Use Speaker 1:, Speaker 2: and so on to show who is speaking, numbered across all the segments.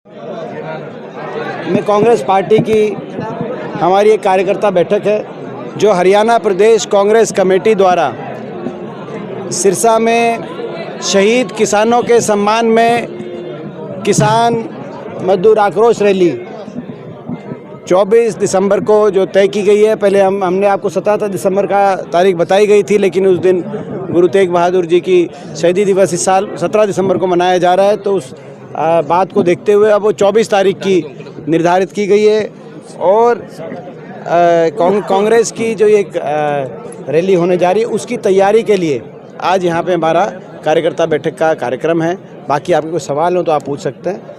Speaker 1: में कांग्रेस पार्टी की हमारी एक कार्यकर्ता बैठक है जो हरियाणा प्रदेश कांग्रेस कमेटी द्वारा सिरसा में शहीद किसानों के सम्मान में किसान मजदूर आक्रोश रैली 24 दिसंबर को जो तय की गई है। पहले हमने आपको 17 दिसंबर का तारीख बताई गई थी, लेकिन उस दिन गुरु तेग बहादुर जी की शहीदी दिवस इस साल 17 दिसंबर को मनाया जा रहा है, तो उस बात को देखते हुए अब वो 24 तारीख की निर्धारित की गई है। और कांग्रेस की जो एक रैली होने जा रही है उसकी तैयारी के लिए आज यहाँ पे हमारा कार्यकर्ता बैठक का कार्यक्रम है। बाकी आपके कोई सवाल हो तो आप पूछ सकते हैं।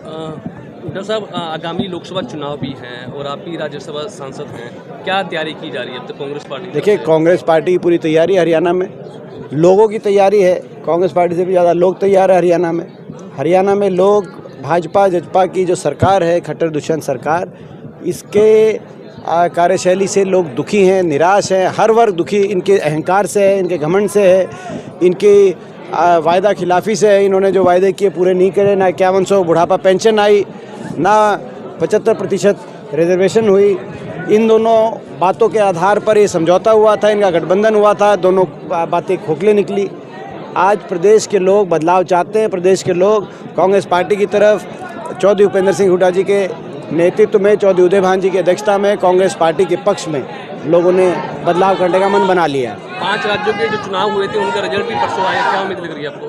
Speaker 2: डॉक्टर साहब, आगामी लोकसभा चुनाव भी हैं और आप भी राज्यसभा सांसद हैं, क्या तैयारी की जा रही है अब तक कांग्रेस पार्टी?
Speaker 1: देखिए, कांग्रेस पार्टी की पूरी तैयारी हरियाणा में, लोगों की तैयारी है। कांग्रेस पार्टी से भी ज़्यादा लोग तैयार है हरियाणा में। हरियाणा में लोग भाजपा जजपा की जो सरकार है, खट्टर दुष्यंत सरकार, इसके कार्यशैली से लोग दुखी हैं, निराश हैं। हर वर्ग दुखी इनके अहंकार से है, इनके घमंड से है, इनकी वायदा खिलाफ़ी से है। इन्होंने जो वायदे किए पूरे नहीं करे। ना 5100 बुढ़ापा पेंशन आई, ना 75% रिजर्वेशन हुई। इन दोनों बातों के आधार पर ये समझौता हुआ था, इनका गठबंधन हुआ था, दोनों बातें खोखले निकली। आज प्रदेश के लोग बदलाव चाहते हैं। प्रदेश के लोग कांग्रेस पार्टी की तरफ चौधरी उपेंद्र सिंह हुड्डा जी के नेतृत्व में, चौधरी उदय भान जी की अध्यक्षता में कांग्रेस पार्टी के पक्ष में लोगों ने बदलाव करने का मन बना लिया है।
Speaker 2: 5 राज्यों के जो चुनाव हुए थे उनका रिजल्ट भी परसों आया, क्या उम्मीद लग रही है आपको?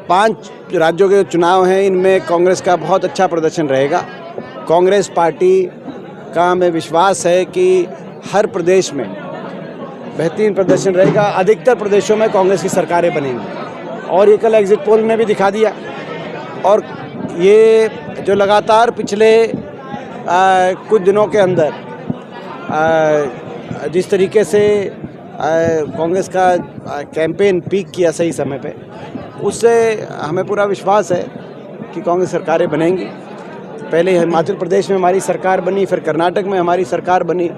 Speaker 1: 5 राज्यों के चुनाव हैं, इनमें कांग्रेस का बहुत अच्छा प्रदर्शन रहेगा। कांग्रेस पार्टी का हमें विश्वास है कि हर प्रदेश में बेहतरीन प्रदर्शन रहेगा। अधिकतर प्रदेशों में कांग्रेस की सरकारें बनेंगी और ये कल एग्जिट पोल में भी दिखा दिया। और ये जो लगातार पिछले कुछ दिनों के अंदर जिस तरीके से कांग्रेस का कैंपेन पीक किया सही समय पे, उससे हमें पूरा विश्वास है कि कांग्रेस सरकारें बनेंगी। पहले हिमाचल प्रदेश में हमारी सरकार बनी, फिर कर्नाटक में हमारी सरकार बनी,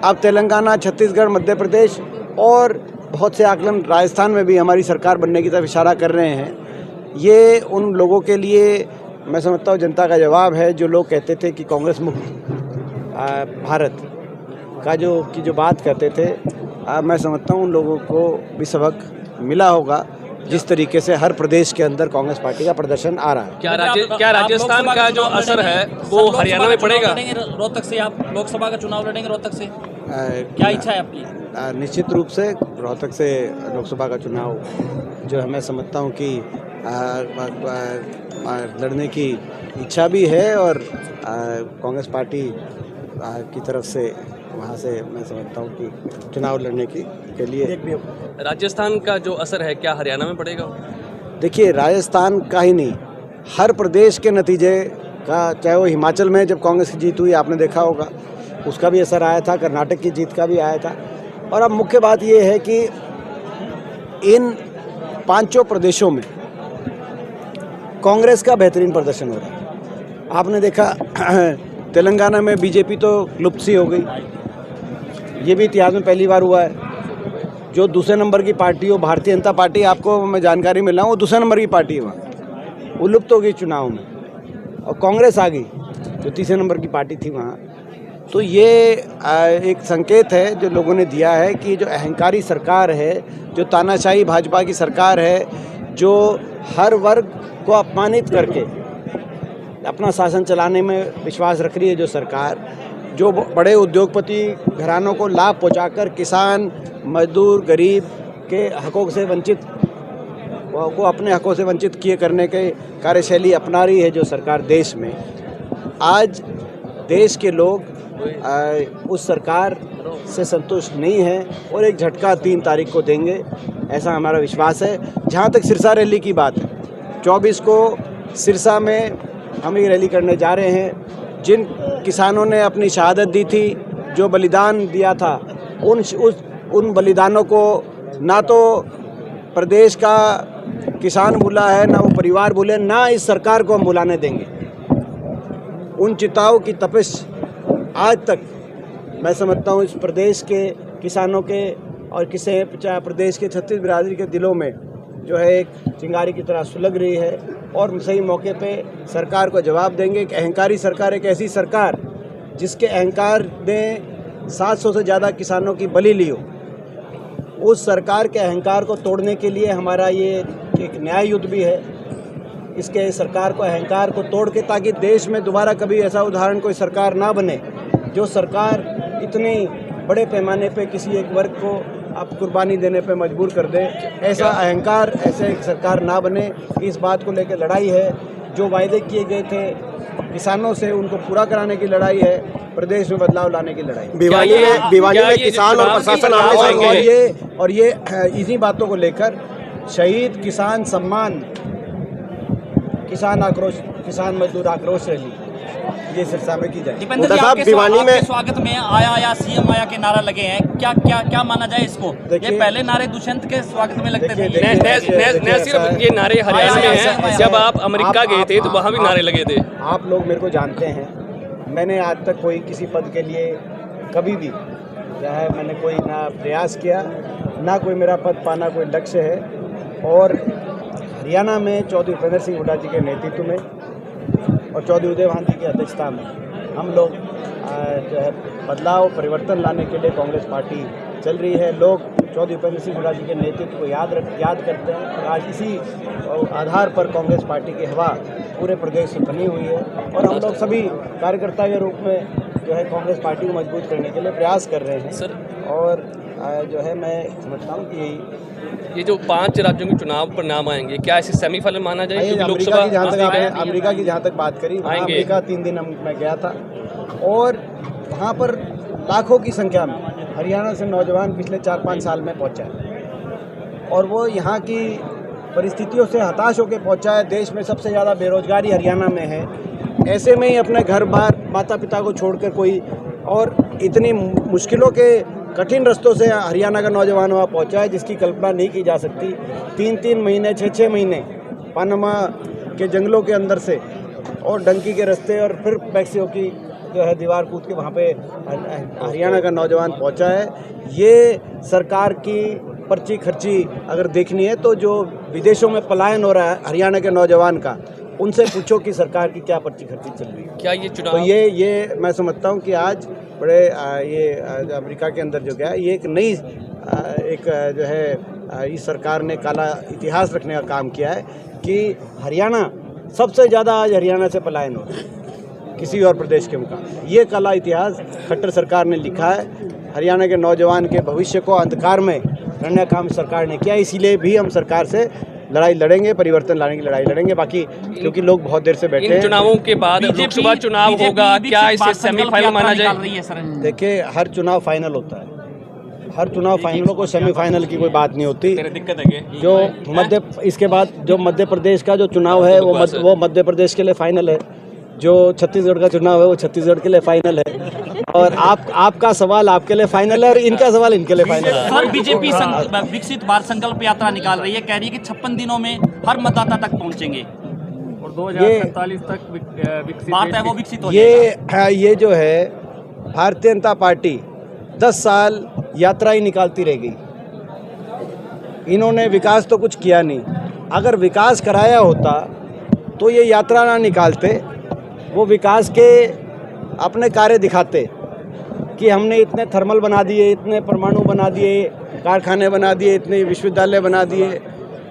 Speaker 1: अब तेलंगाना, छत्तीसगढ़, मध्य प्रदेश और बहुत से आकलन राजस्थान में भी हमारी सरकार बनने की तरफ इशारा कर रहे हैं। ये उन लोगों के लिए मैं समझता हूँ जनता का जवाब है जो लोग कहते थे कि कांग्रेस मुक्त भारत का जो बात करते थे। मैं समझता हूँ उन लोगों को भी सबक मिला होगा जिस तरीके से हर प्रदेश के अंदर कांग्रेस पार्टी का प्रदर्शन आ रहा है।
Speaker 2: क्या राजस्थान का जो असर है वो हरियाणा में पड़ेगा?
Speaker 3: रोहतक से आप लोकसभा का चुनाव लड़ेंगे? रोहतक से क्या इच्छा है आपकी?
Speaker 1: निश्चित रूप से रोहतक से लोकसभा का चुनाव जो है मैं समझता हूँ कि लड़ने की इच्छा भी है और कांग्रेस पार्टी की तरफ से वहाँ से मैं समझता हूँ कि चुनाव लड़ने के लिए।
Speaker 2: राजस्थान का जो असर है क्या हरियाणा में पड़ेगा?
Speaker 1: देखिए, राजस्थान का ही नहीं, हर प्रदेश के नतीजे का, चाहे वो हिमाचल में जब कांग्रेस की जीत हुई आपने देखा होगा, उसका भी असर आया था, कर्नाटक की जीत का भी आया था। और अब मुख्य बात ये है कि इन 5 प्रदेशों में कांग्रेस का बेहतरीन प्रदर्शन हो रहा है। आपने देखा तेलंगाना में बीजेपी तो लुप्त सी हो गई, ये भी इतिहास में पहली बार हुआ है। जो दूसरे नंबर की पार्टी हो, भारतीय जनता पार्टी, आपको मैं जानकारी मिला हूँ, वो दूसरे नंबर की पार्टी है वहाँ, वो लुप्त हो गई चुनाव में और कांग्रेस आ गई जो तीसरे नंबर की पार्टी थी वहाँ। तो ये एक संकेत है जो लोगों ने दिया है कि जो अहंकारी सरकार है, जो तानाशाही भाजपा की सरकार है, जो हर वर्ग को अपमानित करके अपना शासन चलाने में विश्वास रख रही है, जो सरकार, जो बड़े उद्योगपति घरानों को लाभ पहुंचाकर किसान, मजदूर, गरीब के हकों से वंचित को अपने हकों से वंचित किए करने के कार्यशैली अपना रही है जो सरकार देश में, आज देश के लोग उस सरकार से संतुष्ट नहीं है और एक झटका 3 तारीख को देंगे, ऐसा हमारा विश्वास है। जहाँ तक सिरसा रैली की बात है, 24 को सिरसा में हम एक रैली करने जा रहे हैं। जिन किसानों ने अपनी शहादत दी थी, जो बलिदान दिया था, उन बलिदानों को ना तो प्रदेश का किसान भूला है, ना वो परिवार भूले, ना इस सरकार को हम भुलाने देंगे। उन चिताओं की तपिश आज तक मैं समझता हूँ इस प्रदेश के किसानों के और प्रदेश के 36 बिरादरी के दिलों में जो है एक चिंगारी की तरह सुलग रही है और सही मौके पे सरकार को जवाब देंगे। एक अहंकारी सरकार, एक ऐसी सरकार जिसके अहंकार ने 700 से ज़्यादा किसानों की बलि ली हो, उस सरकार के अहंकार को तोड़ने के लिए हमारा ये एक न्याय युद्ध भी है। इसके सरकार को अहंकार को तोड़ के, ताकि देश में दोबारा कभी ऐसा उदाहरण कोई सरकार ना बने जो सरकार इतनी बड़े पैमाने पे किसी एक वर्ग को आप कुर्बानी देने पे मजबूर कर दे। ऐसा अहंकार, ऐसे एक सरकार ना बने, इस बात को लेकर लड़ाई है। जो वायदे किए गए थे किसानों से, उनको पूरा कराने की लड़ाई है। प्रदेश में बदलाव लाने की लड़ाई।
Speaker 4: भिवानी में किसान और प्रशासन
Speaker 1: और ये इन्हीं बातों को लेकर शहीद किसान सम्मान, किसान आक्रोश, किसान मजदूर आक्रोश रैली ये सिरसा में की जाए।
Speaker 3: दीपेंद्र जी, आपके स्वागत में आया सीएम आया के नारा लगे हैं, क्या माना जाए इसको? ये पहले नारे दुष्यंत के स्वागत में लगते थे।
Speaker 2: न सिर्फ ये नारे हरियाणा में हैं, जब आप अमेरिका गए थे तो वहाँ भी नारे लगे थे।
Speaker 1: आप लोग मेरे को जानते हैं, मैंने आज तक कोई किसी पद के लिए कभी भी चाहे मैंने कोई ना प्रयास किया, ना कोई मेरा पद पाना कोई लक्ष्य है। और हरियाणा में चौधरी उपेंद्र सिंह हुड्डा जी के नेतृत्व में और चौधरी उदयभान जी की अध्यक्षता में हम लोग जो है बदलाव, परिवर्तन लाने के लिए कांग्रेस पार्टी चल रही है। लोग चौधरी उपेंद्र सिंह हुड्डा जी के नेतृत्व को याद करते हैं। आज इसी आधार पर कांग्रेस पार्टी की हवा पूरे प्रदेश से बनी हुई है और हम लोग सभी कार्यकर्ता के रूप में जो है कांग्रेस पार्टी को मजबूत करने के लिए प्रयास कर रहे हैं सर। और जो है मैं समझता हूँ कि
Speaker 2: ये जो 5 राज्यों के चुनाव परिणाम आएंगे, क्या इसे सेमीफाइनल माना जाए?
Speaker 1: अमेरिका की जहाँ तक बात करी, अमेरिका 3 दिन मैं गया था और वहाँ पर लाखों की संख्या में हरियाणा से नौजवान पिछले 4-5 साल में पहुँचा है और वो यहाँ की परिस्थितियों से हताश होकर पहुँचा है। देश में सबसे ज़्यादा बेरोजगारी हरियाणा में है। ऐसे में ही अपने घर बार, माता पिता को छोड़कर कोई और इतनी मुश्किलों के कठिन रास्तों से हरियाणा का नौजवान वहाँ पहुँचा है जिसकी कल्पना नहीं की जा सकती। 3-3 महीने, 6-6 महीने पनामा के जंगलों के अंदर से और डंकी के रास्ते और फिर मैक्सिको की जो है दीवार कूद के वहाँ पे हरियाणा का नौजवान पहुँचा है। ये सरकार की पर्ची खर्ची अगर देखनी है तो जो विदेशों में पलायन हो रहा है हरियाणा के नौजवान का, उनसे पूछो कि सरकार की क्या पर्ची खर्ची चल रही है।
Speaker 2: क्या ये चुनाव
Speaker 1: तो ये मैं समझता हूँ कि आज बड़े ये अमेरिका के अंदर जो गया, ये एक नई एक जो है इस सरकार ने काला इतिहास रखने का काम किया है कि हरियाणा सबसे ज़्यादा आज हरियाणा से पलायन हो रहा है किसी और प्रदेश के मुकाबले। ये काला इतिहास खट्टर सरकार ने लिखा है। हरियाणा के नौजवान के भविष्य को अंधकार में करने का काम सरकार ने किया। इसीलिए भी हम सरकार से लड़ाई लड़ेंगे, परिवर्तन लाने की लड़ाई लड़ेंगे। बाकी क्योंकि लोग बहुत देर से बैठे हैं।
Speaker 2: इन चुनावों के बाद लोकसभा चुनाव होगा, क्या इसे सेमीफाइनल माना जाए?
Speaker 1: देखिए, हर चुनाव फाइनल होता है। हर चुनाव फाइनलों को सेमीफाइनल की कोई बात नहीं होती।
Speaker 2: दिक्कत है
Speaker 1: जो इसके बाद जो मध्य प्रदेश का जो चुनाव है वो मध्य प्रदेश के लिए फाइनल है। जो छत्तीसगढ़ का चुनाव है वो छत्तीसगढ़ के लिए फाइनल है। और आपका सवाल आपके लिए फाइनल है और इनका सवाल इनके लिए फाइनल है।
Speaker 3: सर, बीजेपी विकसित भारत संकल्प यात्रा निकाल रही है, कह रही है कि 56 दिनों में हर मतदाता तक पहुंचेंगे और 2047 तक बात है वो विकसित हो जाएगा।
Speaker 1: ये जो है भारतीय जनता पार्टी 10 साल यात्रा ही निकालती रह गई। इन्होंने विकास तो कुछ किया नहीं। अगर विकास कराया होता तो ये यात्रा ना निकालते, वो विकास के अपने कार्य दिखाते कि हमने इतने थर्मल बना दिए, इतने परमाणु बना दिए, कारखाने बना दिए, इतने विश्वविद्यालय बना दिए,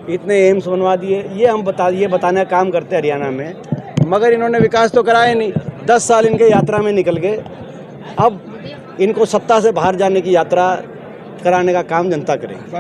Speaker 1: इतने एम्स बनवा दिए। ये बताने का काम करते हरियाणा में, मगर इन्होंने विकास तो कराया नहीं। 10 साल इनके यात्रा में निकल गए। अब इनको सत्ता से बाहर जाने की यात्रा कराने का काम जनता करेगी।